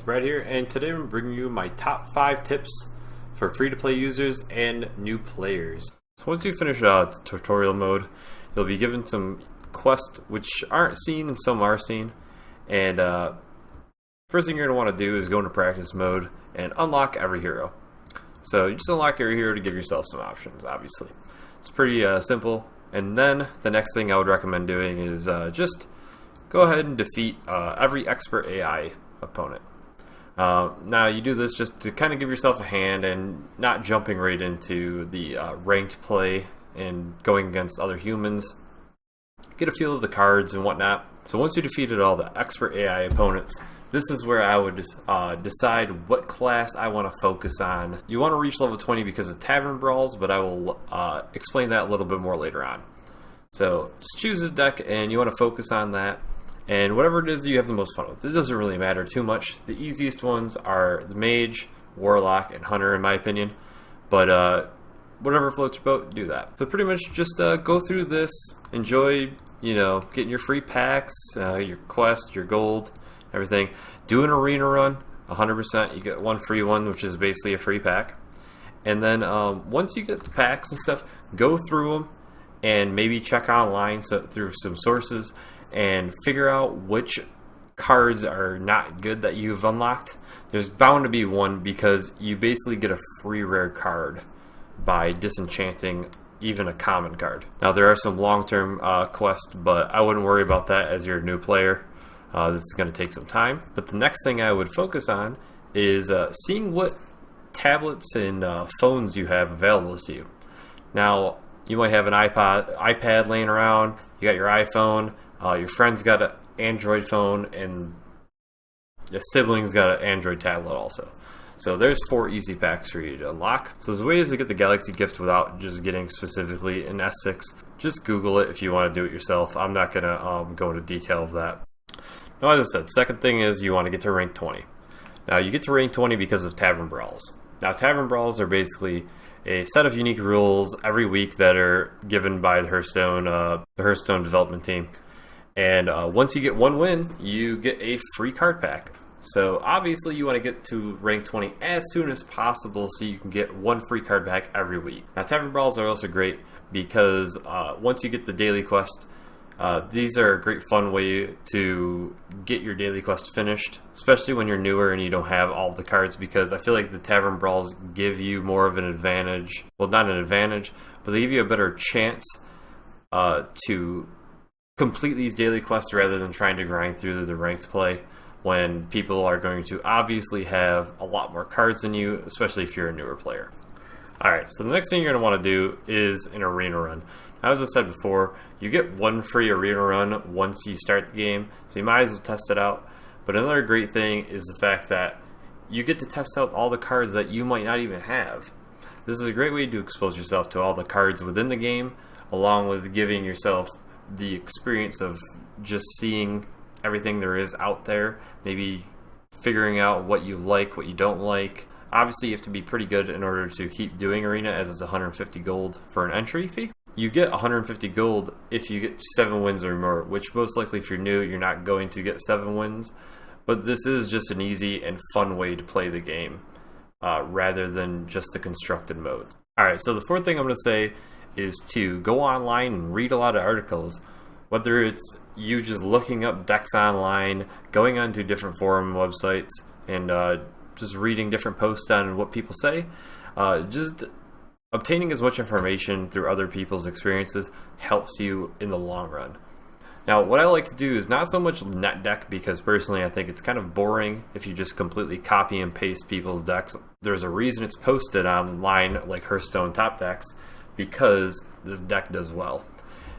Brad here, and today I'm bringing you my top 5 tips for free-to-play users and new players. So once you finish tutorial mode, you'll be given some quests which aren't seen and some are seen. And first thing you're going to want to do is go into practice mode and unlock every hero. So you just unlock every hero to give yourself some options, obviously. It's pretty simple. And then the next thing I would recommend doing is just go ahead and defeat every expert AI opponent. Now you do this just to kind of give yourself a hand and not jumping right into the ranked play and going against other humans. Get a feel of the cards and whatnot. So once you defeated all the expert AI opponents, this is where I would decide what class I want to focus on. You want to reach level 20 because of Tavern Brawls, but I will explain that a little bit more later on. So just choose a deck and you want to focus on that. And whatever it is you have the most fun with. It doesn't really matter too much. The easiest ones are the Mage, Warlock, and Hunter in my opinion. But whatever floats your boat, do that. So pretty much just go through this, enjoy, getting your free packs, your quest, your gold, everything. Do an arena run, 100%. You get one free one, which is basically a free pack. And then once you get the packs and stuff, go through them and maybe check online through some sources and figure out which cards are not good that you've unlocked. There's bound to be one because you basically get a free rare card by disenchanting even a common card. Now there are some long-term quests, but I wouldn't worry about that as you're a new player. This is going to take some time. But the next thing I would focus on is seeing what tablets and phones you have available to you. Now you might have an iPad laying around, you got your iPhone, your friend's got an Android phone, and your sibling's got an Android tablet also. So there's 4 easy packs for you to unlock. So there's ways to get the Galaxy gift without just getting specifically an S6. Just Google it if you want to do it yourself. I'm not going to go into detail of that. Now, as I said, second thing is you want to get to rank 20. Now, you get to rank 20 because of Tavern Brawls. Now, Tavern Brawls are basically a set of unique rules every week that are given by the Hearthstone development team. And once you get one win, you get a free card pack. So obviously you want to get to rank 20 as soon as possible so you can get one free card pack every week. Now Tavern Brawls are also great because once you get the daily quest, these are a great fun way to get your daily quest finished, especially when you're newer and you don't have all the cards, because I feel like the Tavern Brawls give you more of an advantage. Well, not an advantage, but they give you a better chance to complete these daily quests rather than trying to grind through the ranked play when people are going to obviously have a lot more cards than you, especially if you're a newer player. Alright, so the next thing you're going to want to do is an arena run. Now, as I said before, you get one free arena run once you start the game, so you might as well test it out. But another great thing is the fact that you get to test out all the cards that you might not even have. This is a great way to expose yourself to all the cards within the game, along with giving yourself the experience of just seeing everything there is out there, maybe figuring out what you like, what you don't like. Obviously you have to be pretty good in order to keep doing arena, as it's 150 gold for an entry fee. You get 150 gold if you get 7 wins or more, which most likely if you're new you're not going to get 7 wins, but this is just an easy and fun way to play the game rather than just the constructed mode. Alright, so the fourth thing I'm going to say is to go online and read a lot of articles, whether it's you just looking up decks online, going onto different forum websites, and just reading different posts on what people say. Just obtaining as much information through other people's experiences helps you in the long run. Now, what I like to do is not so much net deck, because personally I think it's kind of boring if you just completely copy and paste people's decks. There's a reason it's posted online like Hearthstone top decks, because this deck does well.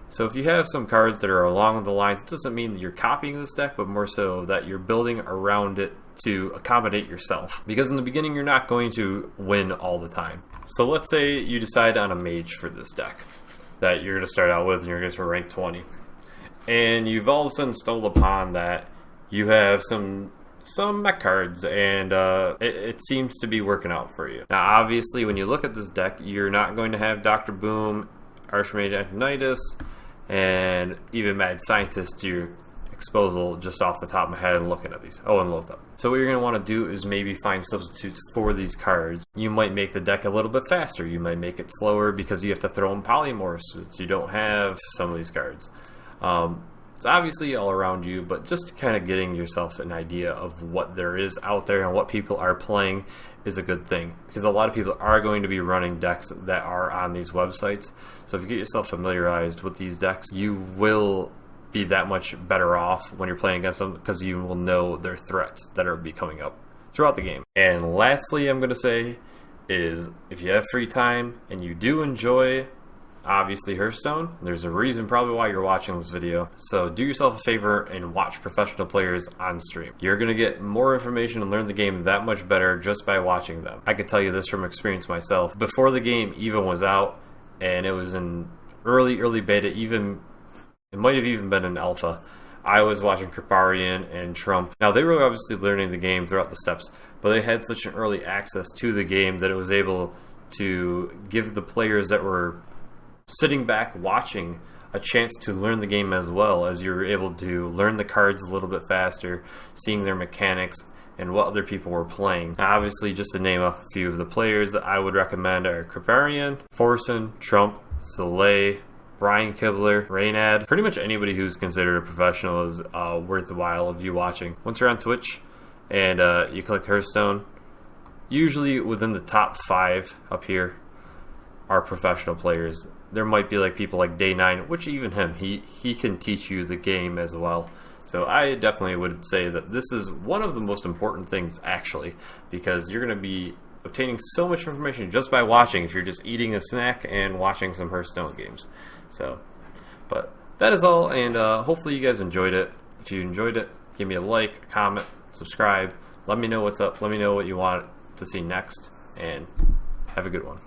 So if you have some cards that are along the lines, it doesn't mean that you're copying this deck, but more so that you're building around it to accommodate yourself. Because in the beginning, you're not going to win all the time. So let's say you decide on a mage for this deck that you're going to start out with, and you're going to rank 20. And you've all of a sudden stumbled upon that you have some mech cards, and it seems to be working out for you. Now obviously when you look at this deck, you're not going to have Dr. Boom, Archmage Antonidas, and even Mad Scientist to your exposal just off the top of my head and looking at these. Oh, and Lothar. So what you're going to want to do is maybe find substitutes for these cards. You might make the deck a little bit faster. You might make it slower because you have to throw in polymorphs, which you don't have some of these cards. It's obviously all around you, but just kind of getting yourself an idea of what there is out there and what people are playing is a good thing, because a lot of people are going to be running decks that are on these websites. So if you get yourself familiarized with these decks, you will be that much better off when you're playing against them, because you will know their threats that are be coming up throughout the game. And lastly, I'm going to say is, if you have free time and you do enjoy obviously Hearthstone, there's a reason probably why you're watching this video. So do yourself a favor and watch professional players on stream. You're going to get more information and learn the game that much better just by watching them. I could tell you this from experience myself. Before the game even was out, and it was in early beta, even it might have even been an alpha, I was watching Kriparian and Trump. Now they were obviously learning the game throughout the steps, but they had such an early access to the game that it was able to give the players that were sitting back watching a chance to learn the game, as well as you're able to learn the cards a little bit faster, seeing their mechanics and what other people were playing. Now, obviously, just to name a few of the players that I would recommend are Kriparian, Forsen, Trump, Soleil, Brian Kibler, Reynad. Pretty much anybody who's considered a professional is worth the while of you watching. Once you're on Twitch and you click Hearthstone, usually within the top 5 up here are professional players. There might be like people like Day9, which even him, he can teach you the game as well. So I definitely would say that this is one of the most important things, actually, because you're going to be obtaining so much information just by watching if you're just eating a snack and watching some Hearthstone games. So, but that is all, and hopefully you guys enjoyed it. If you enjoyed it, give me a like, a comment, subscribe. Let me know what's up. Let me know what you want to see next, and have a good one.